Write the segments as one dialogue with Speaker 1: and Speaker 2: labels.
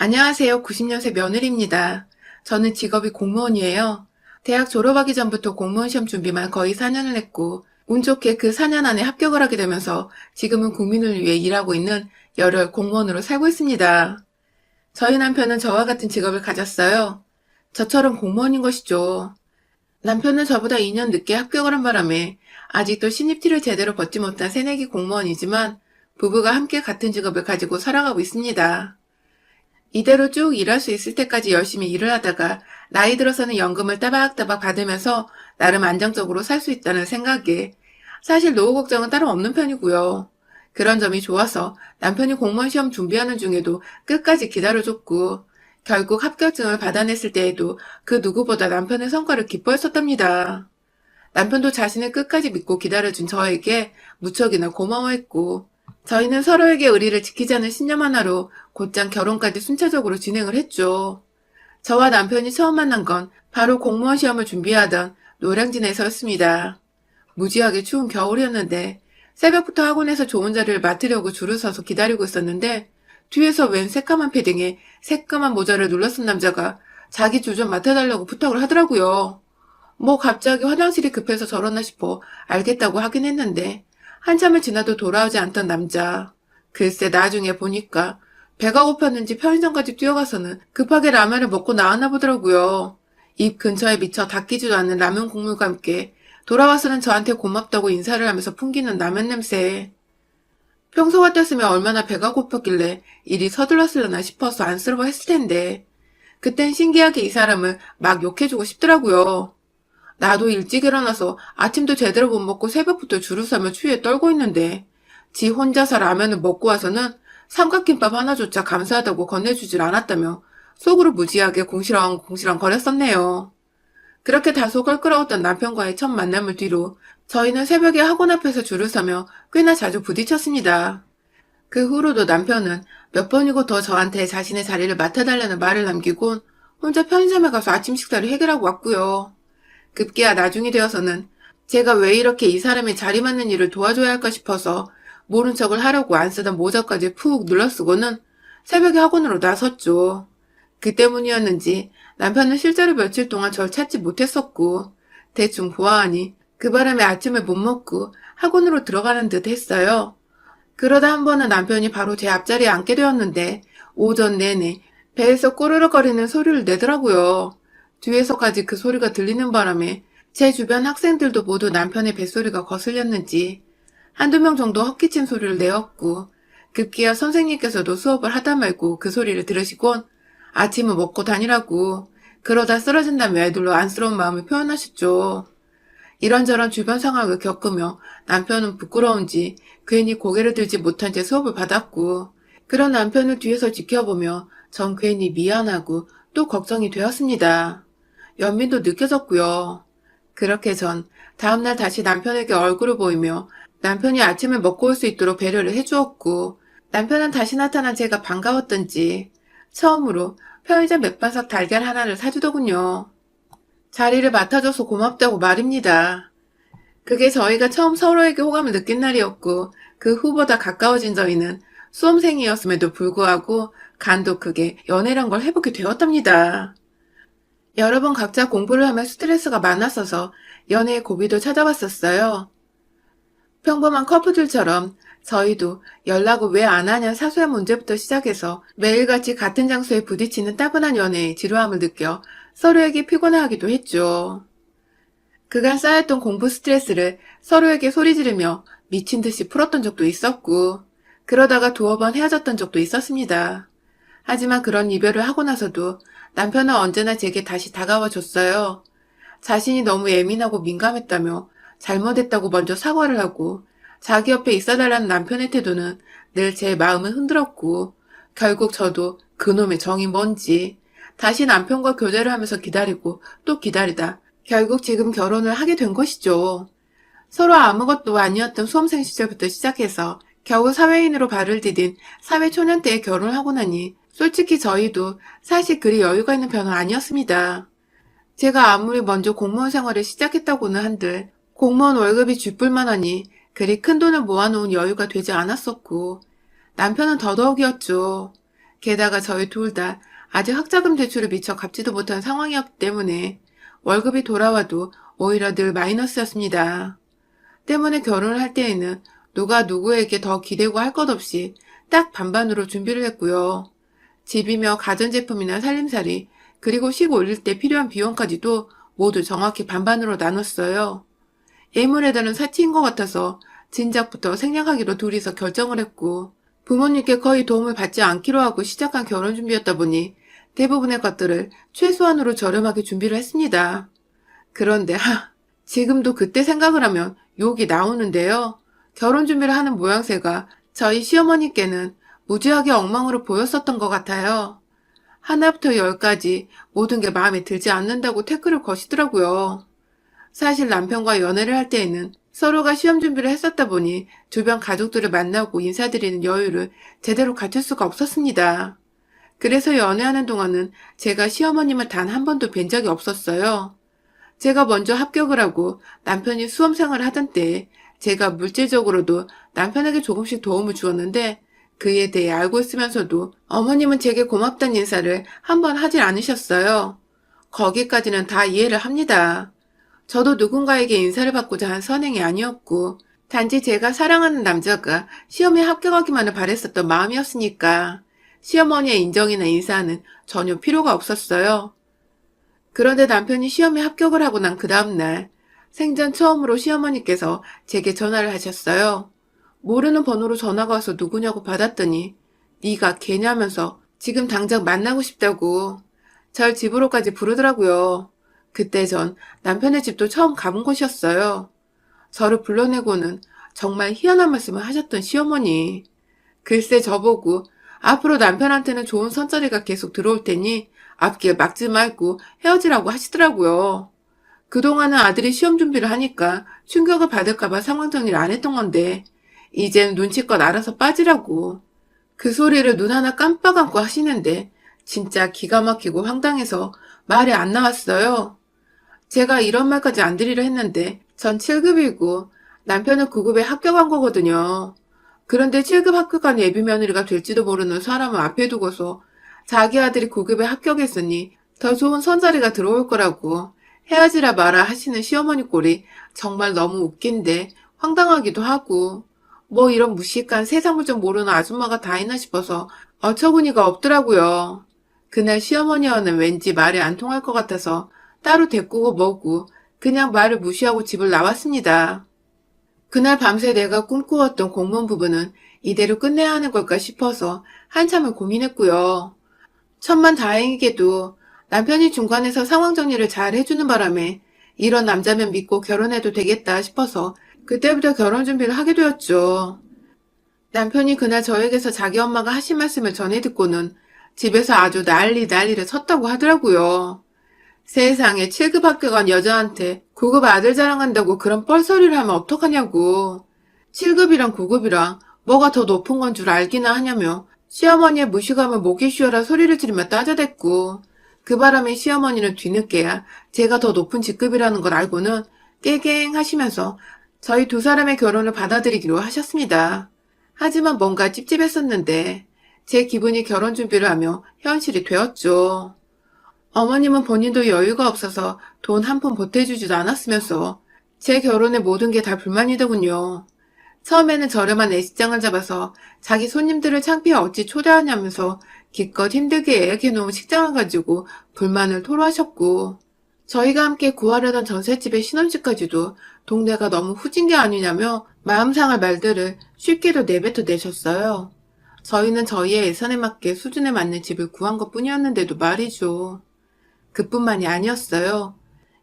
Speaker 1: 안녕하세요. 90년생 며느리입니다. 저는 직업이 공무원이에요. 대학 졸업하기 전부터 공무원 시험 준비만 거의 4년을 했고, 운 좋게 그 4년 안에 합격을 하게 되면서 지금은 국민을 위해 일하고 있는 열혈 공무원으로 살고 있습니다. 저희 남편은 저와 같은 직업을 가졌어요. 저처럼 공무원인 것이죠. 남편은 저보다 2년 늦게 합격을 한 바람에 아직도 신입티를 제대로 벗지 못한 새내기 공무원이지만 부부가 함께 같은 직업을 가지고 살아가고 있습니다. 이대로 쭉 일할 수 있을 때까지 열심히 일을 하다가 나이 들어서는 연금을 따박따박 받으면서 나름 안정적으로 살 수 있다는 생각에 사실 노후 걱정은 따로 없는 편이고요. 그런 점이 좋아서 남편이 공무원 시험 준비하는 중에도 끝까지 기다려줬고 결국 합격증을 받아냈을 때에도 그 누구보다 남편의 성과를 기뻐했었답니다. 남편도 자신을 끝까지 믿고 기다려준 저에게 무척이나 고마워했고 저희는 서로에게 의리를 지키자는 신념 하나로 곧장 결혼까지 순차적으로 진행을 했죠. 저와 남편이 처음 만난 건 바로 공무원 시험을 준비하던 노량진에서였습니다. 무지하게 추운 겨울이었는데 새벽부터 학원에서 좋은 자리를 맡으려고 줄을 서서 기다리고 있었는데 뒤에서 웬 새까만 패딩에 새까만 모자를 눌러쓴 남자가 자기 줄 좀 맡아달라고 부탁을 하더라고요. 뭐 갑자기 화장실이 급해서 저러나 싶어 알겠다고 하긴 했는데 한참을 지나도 돌아오지 않던 남자. 글쎄 나중에 보니까 배가 고팠는지 편의점까지 뛰어가서는 급하게 라면을 먹고 나왔나 보더라고요. 입 근처에 미쳐 닦이지도 않는 라면 국물과 함께 돌아와서는 저한테 고맙다고 인사를 하면서 풍기는 라면 냄새. 평소 같았으면 얼마나 배가 고팠길래 일이 서둘렀으려나 싶어서 안쓰러워했을 텐데 그땐 신기하게 이 사람을 막 욕해주고 싶더라고요. 나도 일찍 일어나서 아침도 제대로 못 먹고 새벽부터 줄을 서며 추위에 떨고 있는데 지 혼자서 라면을 먹고 와서는 삼각김밥 하나조차 감사하다고 건네주질 않았다며 속으로 무지하게 궁시렁궁시렁 거렸었네요. 그렇게 다소 껄끄러웠던 남편과의 첫 만남을 뒤로 저희는 새벽에 학원 앞에서 줄을 서며 꽤나 자주 부딪혔습니다. 그 후로도 남편은 몇 번이고 더 저한테 자신의 자리를 맡아달라는 말을 남기곤 혼자 편의점에 가서 아침 식사를 해결하고 왔고요. 급기야 나중이 되어서는 제가 왜 이렇게 이 사람의 자리 맞는 일을 도와줘야 할까 싶어서 모른 척을 하려고 안 쓰던 모자까지 푹 눌러쓰고는 새벽에 학원으로 나섰죠. 그 때문이었는지 남편은 실제로 며칠 동안 절 찾지 못했었고 대충 보아하니 그 바람에 아침을 못 먹고 학원으로 들어가는 듯 했어요. 그러다 한 번은 남편이 바로 제 앞자리에 앉게 되었는데 오전 내내 배에서 꼬르륵거리는 소리를 내더라고요. 뒤에서까지 그 소리가 들리는 바람에 제 주변 학생들도 모두 남편의 뱃소리가 거슬렸는지 한두 명 정도 헛기침 소리를 내었고 급기야 선생님께서도 수업을 하다 말고 그 소리를 들으시곤 아침을 먹고 다니라고 그러다 쓰러진다며 애들로 안쓰러운 마음을 표현하셨죠. 이런저런 주변 상황을 겪으며 남편은 부끄러운지 괜히 고개를 들지 못한 채 수업을 받았고 그런 남편을 뒤에서 지켜보며 전 괜히 미안하고 또 걱정이 되었습니다. 연민도 느껴졌고요. 그렇게 전 다음날 다시 남편에게 얼굴을 보이며 남편이 아침을 먹고 올 수 있도록 배려를 해주었고 남편은 다시 나타난 제가 반가웠던지 처음으로 편의점 맥반석 달걀 하나를 사주더군요. 자리를 맡아줘서 고맙다고 말입니다. 그게 저희가 처음 서로에게 호감을 느낀 날이었고 그 후보다 가까워진 저희는 수험생이었음에도 불구하고 간도 크게 연애란 걸 해보게 되었답니다. 여러 번 각자 공부를 하며 스트레스가 많았어서 연애의 고비도 찾아왔었어요. 평범한 커플들처럼 저희도 연락을 왜 안 하냐 사소한 문제부터 시작해서 매일같이 같은 장소에 부딪히는 따분한 연애에 지루함을 느껴 서로에게 피곤해하기도 했죠. 그간 쌓였던 공부 스트레스를 서로에게 소리 지르며 미친 듯이 풀었던 적도 있었고 그러다가 두어 번 헤어졌던 적도 있었습니다. 하지만 그런 이별을 하고 나서도 남편은 언제나 제게 다시 다가와 줬어요. 자신이 너무 예민하고 민감했다며 잘못했다고 먼저 사과를 하고 자기 옆에 있어달라는 남편의 태도는 늘 제 마음을 흔들었고 결국 저도 그놈의 정이 뭔지 다시 남편과 교제를 하면서 기다리고 또 기다리다 결국 지금 결혼을 하게 된 것이죠. 서로 아무것도 아니었던 수험생 시절부터 시작해서 겨우 사회인으로 발을 디딘 사회초년 때에 결혼을 하고 나니 솔직히 저희도 사실 그리 여유가 있는 편은 아니었습니다. 제가 아무리 먼저 공무원 생활을 시작했다고는 한들 공무원 월급이 쥐뿔만 하니 그리 큰 돈을 모아놓은 여유가 되지 않았었고 남편은 더더욱이었죠. 게다가 저희 둘 다 아직 학자금 대출을 미처 갚지도 못한 상황이었기 때문에 월급이 돌아와도 오히려 늘 마이너스였습니다. 때문에 결혼을 할 때에는 누가 누구에게 더 기대고 할 것 없이 딱 반반으로 준비를 했고요. 집이며 가전제품이나 살림살이 그리고 식 올릴 때 필요한 비용까지도 모두 정확히 반반으로 나눴어요. 예물에다는 사치인 것 같아서 진작부터 생략하기로 둘이서 결정을 했고 부모님께 거의 도움을 받지 않기로 하고 시작한 결혼 준비였다 보니 대부분의 것들을 최소한으로 저렴하게 준비를 했습니다. 그런데 지금도 그때 생각을 하면 욕이 나오는데요. 결혼 준비를 하는 모양새가 저희 시어머니께는 무지하게 엉망으로 보였었던 것 같아요. 하나부터 열까지 모든 게 마음에 들지 않는다고 태클을 거시더라고요. 사실 남편과 연애를 할 때에는 서로가 시험 준비를 했었다 보니 주변 가족들을 만나고 인사드리는 여유를 제대로 갖출 수가 없었습니다. 그래서 연애하는 동안은 제가 시어머님을 단 한 번도 뵌 적이 없었어요. 제가 먼저 합격을 하고 남편이 수험생활을 하던 때에 제가 물질적으로도 남편에게 조금씩 도움을 주었는데 그에 대해 알고 있으면서도 어머님은 제게 고맙다는 인사를 한 번 하질 않으셨어요. 거기까지는 다 이해를 합니다. 저도 누군가에게 인사를 받고자 한 선행이 아니었고 단지 제가 사랑하는 남자가 시험에 합격하기만을 바랬었던 마음이었으니까 시어머니의 인정이나 인사는 전혀 필요가 없었어요. 그런데 남편이 시험에 합격을 하고 난 그 다음날 생전 처음으로 시어머니께서 제게 전화를 하셨어요. 모르는 번호로 전화가 와서 누구냐고 받았더니 네가 걔냐면서 지금 당장 만나고 싶다고 절 집으로까지 부르더라고요. 그때 전 남편의 집도 처음 가본 곳이었어요. 저를 불러내고는 정말 희한한 말씀을 하셨던 시어머니. 글쎄 저보고 앞으로 남편한테는 좋은 선자리가 계속 들어올 테니 앞길 막지 말고 헤어지라고 하시더라고요. 그동안은 아들이 시험 준비를 하니까 충격을 받을까봐 상황 정리를 안 했던 건데 이젠 눈치껏 알아서 빠지라고. 그 소리를 눈 하나 깜빡 안고 하시는데 진짜 기가 막히고 황당해서 말이 안 나왔어요. 제가 이런 말까지 안 드리려 했는데 전 7급이고 남편은 9급에 합격한 거거든요. 그런데 7급 합격한 예비며느리가 될지도 모르는 사람을 앞에 두고서 자기 아들이 9급에 합격했으니 더 좋은 선자리가 들어올 거라고 헤어지라 마라 하시는 시어머니 꼴이 정말 너무 웃긴데 황당하기도 하고 뭐 이런 무식한 세상을 좀 모르는 아줌마가 다 있나 싶어서 어처구니가 없더라고요. 그날 시어머니와는 왠지 말이 안 통할 것 같아서 따로 데리고 먹고 그냥 말을 무시하고 집을 나왔습니다. 그날 밤새 내가 꿈꾸었던 공무원 부부는 이대로 끝내야 하는 걸까 싶어서 한참을 고민했고요. 천만다행히게도 남편이 중간에서 상황 정리를 잘 해주는 바람에 이런 남자면 믿고 결혼해도 되겠다 싶어서 그때부터 결혼 준비를 하게 되었죠. 남편이 그날 저에게서 자기 엄마가 하신 말씀을 전해 듣고는 집에서 아주 난리를 쳤다고 하더라고요. 세상에 7급 합격한 여자한테 9급 아들 자랑한다고 그런 뻘소리를 하면 어떡하냐고. 7급이랑 9급이랑 뭐가 더 높은 건 줄 알기나 하냐며 시어머니의 무시감을 목에 쉬어라 소리를 지르며 따져댔고 그 바람에 시어머니는 뒤늦게야 제가 더 높은 직급이라는 걸 알고는 깨갱 하시면서 저희 두 사람의 결혼을 받아들이기로 하셨습니다. 하지만 뭔가 찝찝했었는데 제 기분이 결혼 준비를 하며 현실이 되었죠. 어머님은 본인도 여유가 없어서 돈 한 푼 보태주지도 않았으면서 제 결혼에 모든 게 다 불만이더군요. 처음에는 저렴한 애식장을 잡아서 자기 손님들을 창피해 어찌 초대하냐면서 기껏 힘들게 예약해놓은 식장을 가지고 불만을 토로하셨고 저희가 함께 구하려던 전셋집의 신혼집까지도 동네가 너무 후진 게 아니냐며 마음 상할 말들을 쉽게도 내뱉어 내셨어요. 저희는 저희의 예산에 맞게 수준에 맞는 집을 구한 것뿐이었는데도 말이죠. 그뿐만이 아니었어요.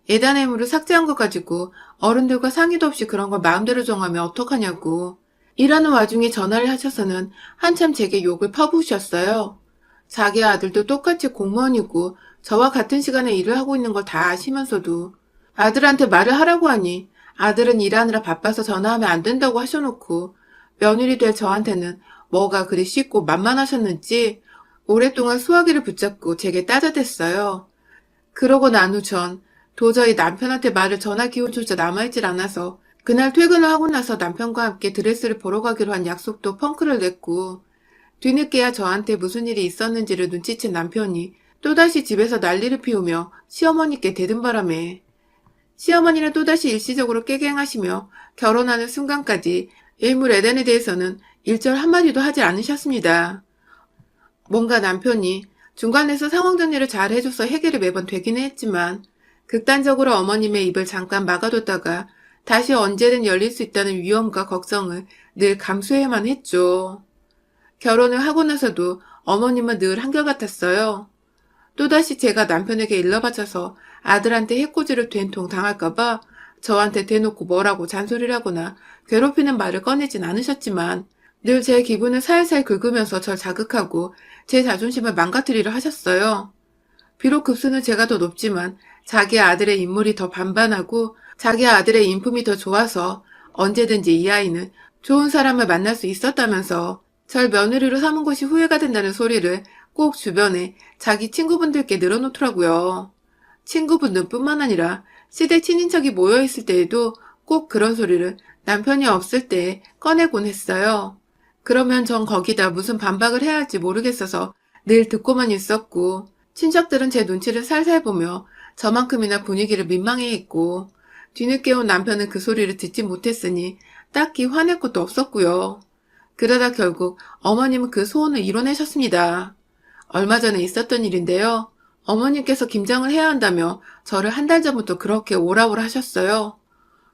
Speaker 1: 예단 애물을 삭제한 것 가지고 어른들과 상의도 없이 그런 걸 마음대로 정하면 어떡하냐고. 일하는 와중에 전화를 하셔서는 한참 제게 욕을 퍼부으셨어요. 자기 아들도 똑같이 공무원이고 저와 같은 시간에 일을 하고 있는 걸 다 아시면서도 아들한테 말을 하라고 하니 아들은 일하느라 바빠서 전화하면 안 된다고 하셔놓고 며느리 될 저한테는 뭐가 그리 쉽고 만만하셨는지 오랫동안 수화기를 붙잡고 제게 따져댔어요. 그러고 난 후 전 도저히 남편한테 말을 전할 기운조차 남아있질 않아서 그날 퇴근을 하고 나서 남편과 함께 드레스를 보러 가기로 한 약속도 펑크를 냈고 뒤늦게야 저한테 무슨 일이 있었는지를 눈치챈 남편이 또다시 집에서 난리를 피우며 시어머니께 대든 바람에 시어머니는 또다시 일시적으로 깨갱하시며 결혼하는 순간까지 일물 에덴에 대해서는 일절 한마디도 하지 않으셨습니다. 뭔가 남편이 중간에서 상황 정리를 잘 해줘서 해결이 매번 되기는 했지만 극단적으로 어머님의 입을 잠깐 막아뒀다가 다시 언제든 열릴 수 있다는 위험과 걱정을 늘 감수해야만 했죠. 결혼을 하고 나서도 어머님은 늘 한결같았어요. 또다시 제가 남편에게 일러바쳐서 아들한테 해코지를 된통 당할까봐 저한테 대놓고 뭐라고 잔소리를 하거나 괴롭히는 말을 꺼내진 않으셨지만 늘 제 기분을 살살 긁으면서 절 자극하고 제 자존심을 망가뜨리려 하셨어요. 비록 급수는 제가 더 높지만 자기 아들의 인물이 더 반반하고 자기 아들의 인품이 더 좋아서 언제든지 이 아이는 좋은 사람을 만날 수 있었다면서 절 며느리로 삼은 것이 후회가 된다는 소리를 꼭 주변에 자기 친구분들께 늘어놓더라고요. 친구분들뿐만 아니라 시댁 친인척이 모여있을 때에도 꼭 그런 소리를 남편이 없을 때 꺼내곤 했어요. 그러면 전 거기다 무슨 반박을 해야 할지 모르겠어서 늘 듣고만 있었고 친척들은 제 눈치를 살살 보며 저만큼이나 분위기를 민망해했고 뒤늦게 온 남편은 그 소리를 듣지 못했으니 딱히 화낼 것도 없었고요. 그러다 결국 어머님은 그 소원을 이뤄내셨습니다. 얼마 전에 있었던 일인데요. 어머님께서 김장을 해야 한다며 저를 한 달 전부터 그렇게 오라오라 하셨어요.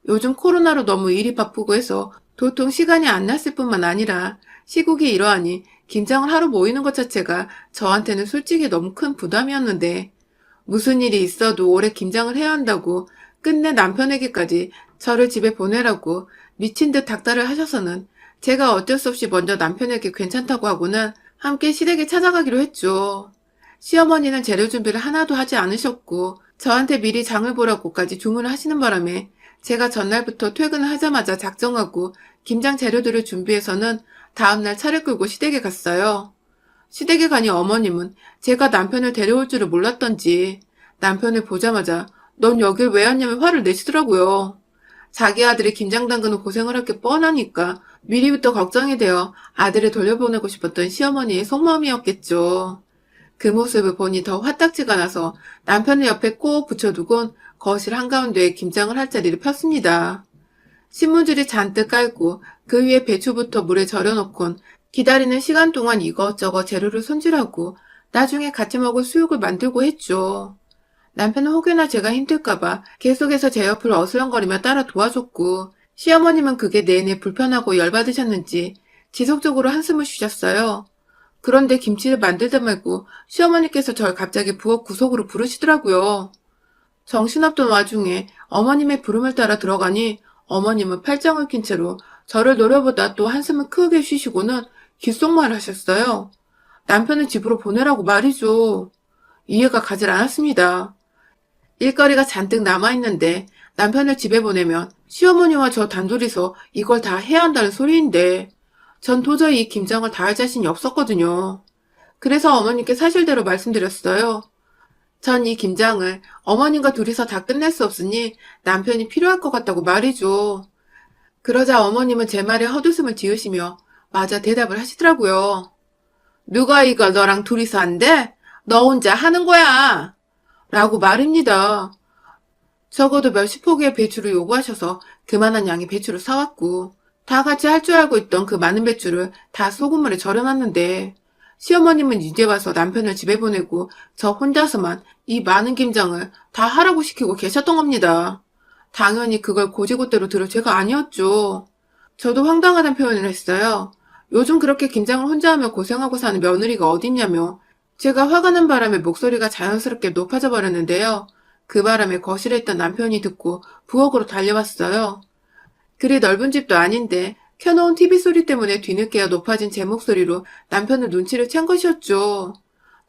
Speaker 1: 요즘 코로나로 너무 일이 바쁘고 해서 도통 시간이 안 났을 뿐만 아니라 시국이 이러하니 김장을 하러 모이는 것 자체가 저한테는 솔직히 너무 큰 부담이었는데 무슨 일이 있어도 올해 김장을 해야 한다고 끝내 남편에게까지 저를 집에 보내라고 미친 듯 닥달을 하셔서는 제가 어쩔 수 없이 먼저 남편에게 괜찮다고 하고는 함께 시댁에 찾아가기로 했죠. 시어머니는 재료 준비를 하나도 하지 않으셨고 저한테 미리 장을 보라고까지 주문을 하시는 바람에 제가 전날부터 퇴근을 하자마자 작정하고 김장 재료들을 준비해서는 다음날 차를 끌고 시댁에 갔어요. 시댁에 가니 어머님은 제가 남편을 데려올 줄을 몰랐던지 남편을 보자마자 넌 여길 왜 왔냐며 화를 내시더라고요. 자기 아들이 김장 담그는 고생을 할 게 뻔하니까 미리부터 걱정이 되어 아들을 돌려보내고 싶었던 시어머니의 속마음이었겠죠. 그 모습을 보니 더 화딱지가 나서 남편을 옆에 꼭 붙여두곤 거실 한가운데에 김장을 할 자리를 폈습니다. 신문지를 잔뜩 깔고 그 위에 배추부터 물에 절여놓곤 기다리는 시간 동안 이것저것 재료를 손질하고 나중에 같이 먹을 수육을 만들고 했죠. 남편은 혹여나 제가 힘들까봐 계속해서 제 옆을 어슬렁거리며 따라 도와줬고 시어머님은 그게 내내 불편하고 열받으셨는지 지속적으로 한숨을 쉬셨어요. 그런데 김치를 만들다 말고 시어머니께서 절 갑자기 부엌 구석으로 부르시더라고요. 정신없던 와중에 어머님의 부름을 따라 들어가니 어머님은 팔짱을 낀 채로 저를 노려보다 또 한숨을 크게 쉬시고는 귓속말을 하셨어요. 남편을 집으로 보내라고 말이죠. 이해가 가질 않았습니다. 일거리가 잔뜩 남아있는데 남편을 집에 보내면 시어머니와 저 단둘이서 이걸 다 해야 한다는 소리인데 전 도저히 이 김장을 다 할 자신이 없었거든요. 그래서 어머님께 사실대로 말씀드렸어요. 전 이 김장을 어머님과 둘이서 다 끝낼 수 없으니 남편이 필요할 것 같다고 말이죠. 그러자 어머님은 제 말에 헛웃음을 지으시며 맞아 대답을 하시더라고요. 누가 이걸 너랑 둘이서 한대? 너 혼자 하는 거야. 라고 말입니다. 적어도 몇십 포기의 배추를 요구하셔서 그만한 양의 배추를 사왔고 다 같이 할 줄 알고 있던 그 많은 배추를 다 소금물에 절여놨는데 시어머님은 이제 와서 남편을 집에 보내고 저 혼자서만 이 많은 김장을 다 하라고 시키고 계셨던 겁니다. 당연히 그걸 고지고대로 들을 죄가 아니었죠. 저도 황당하다는 표현을 했어요. 요즘 그렇게 김장을 혼자 하며 고생하고 사는 며느리가 어딨냐며 제가 화가 난 바람에 목소리가 자연스럽게 높아져 버렸는데요. 그 바람에 거실에 있던 남편이 듣고 부엌으로 달려왔어요. 그리 넓은 집도 아닌데 켜놓은 TV 소리 때문에 뒤늦게야 높아진 제 목소리로 남편의 눈치를 챈 것이었죠.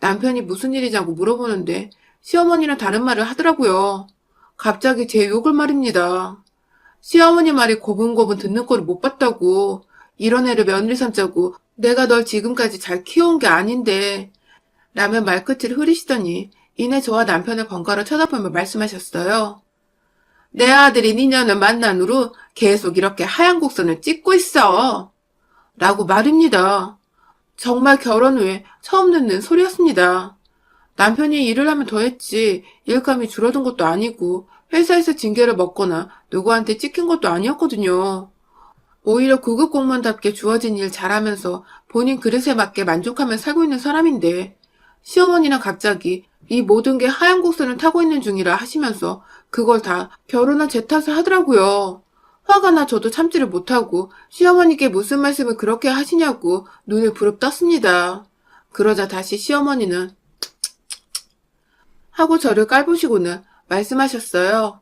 Speaker 1: 남편이 무슨 일이냐고 물어보는데 시어머니는 다른 말을 하더라고요. 갑자기 제 욕을 말입니다. 시어머니 말이 고분고분 듣는 꼴을 못 봤다고. 이런 애를 며느리 삼자고 내가 널 지금까지 잘 키워온 게 아닌데 라며 말끝을 흐리시더니 이내 저와 남편을 번갈아 쳐다보며 말씀하셨어요. 내 아들이 니년을 만난 후로 계속 이렇게 하얀 곡선을 찍고 있어. 라고 말입니다. 정말 결혼 후에 처음 듣는 소리였습니다. 남편이 일을 하면 더 했지 일감이 줄어든 것도 아니고 회사에서 징계를 먹거나 누구한테 찍힌 것도 아니었거든요. 오히려 구급 공무원답게 주어진 일 잘하면서 본인 그릇에 맞게 만족하며 살고 있는 사람인데 시어머니는 갑자기 이 모든 게 하얀 곡선을 타고 있는 중이라 하시면서 그걸 다 결혼한 제 탓을 하더라고요. 화가 나 저도 참지를 못하고 시어머니께 무슨 말씀을 그렇게 하시냐고 눈을 부릅떴습니다. 그러자 다시 시어머니는 하고 저를 깔보시고는 말씀하셨어요.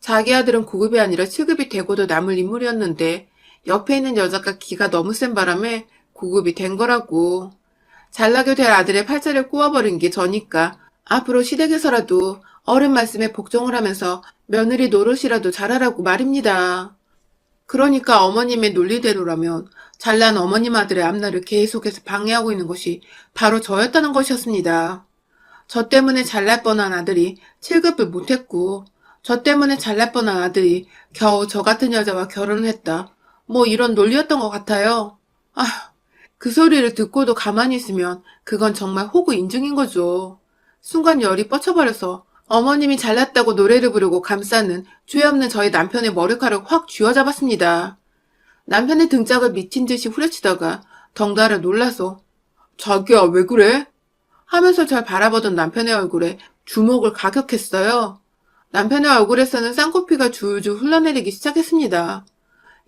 Speaker 1: 자기 아들은 9급이 아니라 7급이 되고도 남을 인물이었는데 옆에 있는 여자가 기가 너무 센 바람에 9급이 된 거라고. 잘나게 될 아들의 팔자를 꼬아버린 게 저니까 앞으로 시댁에서라도 어른 말씀에 복종을 하면서 며느리 노릇이라도 잘하라고 말입니다. 그러니까 어머님의 논리대로라면 잘난 어머님 아들의 앞날을 계속해서 방해하고 있는 것이 바로 저였다는 것이었습니다. 저 때문에 잘날 뻔한 아들이 7급을 못했고 저 때문에 잘날 뻔한 아들이 겨우 저 같은 여자와 결혼을 했다. 뭐 이런 논리였던 것 같아요. 그 소리를 듣고도 가만히 있으면 그건 정말 호구 인증인 거죠. 순간 열이 뻗쳐버려서 어머님이 잘났다고 노래를 부르고 감싸는 죄 없는 저희 남편의 머리카락을 확 쥐어잡았습니다. 남편의 등짝을 미친 듯이 후려치다가 덩달아 놀라서 자기야 왜 그래? 하면서 절 바라보던 남편의 얼굴에 주먹을 가격했어요. 남편의 얼굴에서는 쌍코피가 줄줄 흘러내리기 시작했습니다.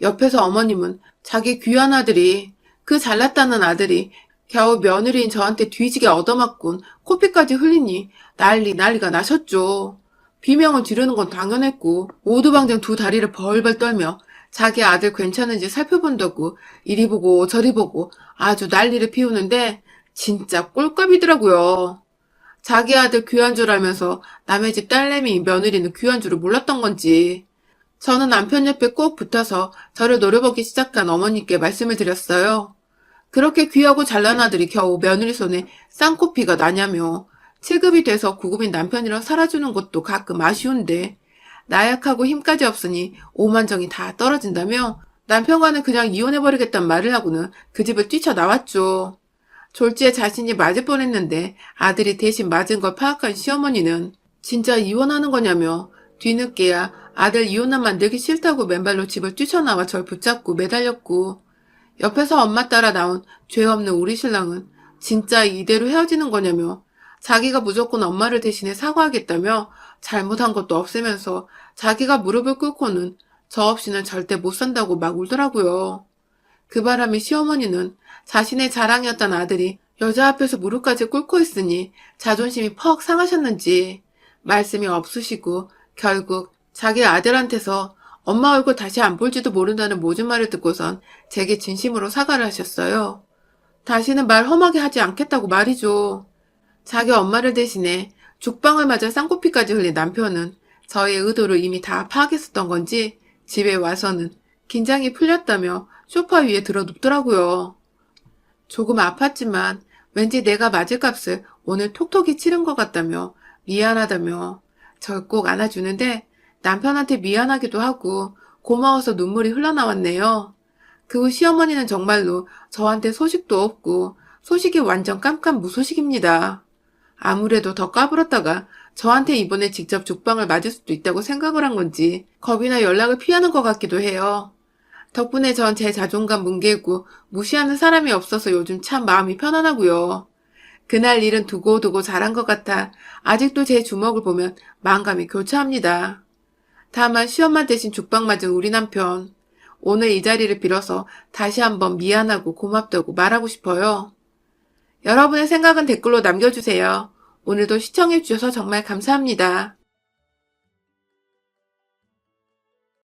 Speaker 1: 옆에서 어머님은 자기 귀한 아들이 그 잘났다는 아들이 겨우 며느리인 저한테 뒤지게 얻어맞곤 코피까지 흘리니 난리가 나셨죠. 비명을 지르는 건 당연했고 오두방정 두 다리를 벌벌 떨며 자기 아들 괜찮은지 살펴본다고 이리 보고 저리 보고 아주 난리를 피우는데 진짜 꼴값이더라고요. 자기 아들 귀한 줄 알면서 남의 집 딸내미 며느리는 귀한 줄을 몰랐던 건지. 저는 남편 옆에 꼭 붙어서 저를 노려보기 시작한 어머니께 말씀을 드렸어요. 그렇게 귀하고 잘난 아들이 겨우 며느리 손에 쌍코피가 나냐며 7급이 돼서 9급인 남편이랑 살아주는 것도 가끔 아쉬운데 나약하고 힘까지 없으니 오만정이 다 떨어진다며 남편과는 그냥 이혼해버리겠다는 말을 하고는 그 집을 뛰쳐나왔죠. 졸지에 자신이 맞을 뻔했는데 아들이 대신 맞은 걸 파악한 시어머니는 진짜 이혼하는 거냐며 뒤늦게야 아들 이혼만 만들기 싫다고 맨발로 집을 뛰쳐나와 절 붙잡고 매달렸고 옆에서 엄마 따라 나온 죄 없는 우리 신랑은 진짜 이대로 헤어지는 거냐며 자기가 무조건 엄마를 대신해 사과하겠다며 잘못한 것도 없애면서 자기가 무릎을 꿇고는 저 없이는 절대 못 산다고 막 울더라고요. 그 바람에 시어머니는 자신의 자랑이었던 아들이 여자 앞에서 무릎까지 꿇고 있으니 자존심이 퍽 상하셨는지 말씀이 없으시고 결국 자기 아들한테서 엄마 얼굴 다시 안 볼지도 모른다는 모진 말을 듣고선 제게 진심으로 사과를 하셨어요. 다시는 말 험하게 하지 않겠다고 말이죠. 자기 엄마를 대신해 죽방을 맞아 쌍코피까지 흘린 남편은 저의 의도를 이미 다 파악했었던 건지 집에 와서는 긴장이 풀렸다며 소파 위에 들어 눕더라고요. 조금 아팠지만 왠지 내가 맞을 값을 오늘 톡톡히 치른 것 같다며 미안하다며 절 꼭 안아주는데 남편한테 미안하기도 하고 고마워서 눈물이 흘러나왔네요. 그 후 시어머니는 정말로 저한테 소식도 없고 소식이 완전 깜깜 무소식입니다. 아무래도 더 까불었다가 저한테 이번에 직접 죽방을 맞을 수도 있다고 생각을 한 건지 겁이나 연락을 피하는 것 같기도 해요. 덕분에 전 제 자존감 뭉개고 무시하는 사람이 없어서 요즘 참 마음이 편안하고요. 그날 일은 두고두고 잘한 것 같아 아직도 제 주먹을 보면 마음감이 교차합니다. 다만 시엄마 대신 죽방 맞은 우리 남편. 오늘 이 자리를 빌어서 다시 한번 미안하고 고맙다고 말하고 싶어요. 여러분의 생각은 댓글로 남겨주세요. 오늘도 시청해주셔서 정말 감사합니다.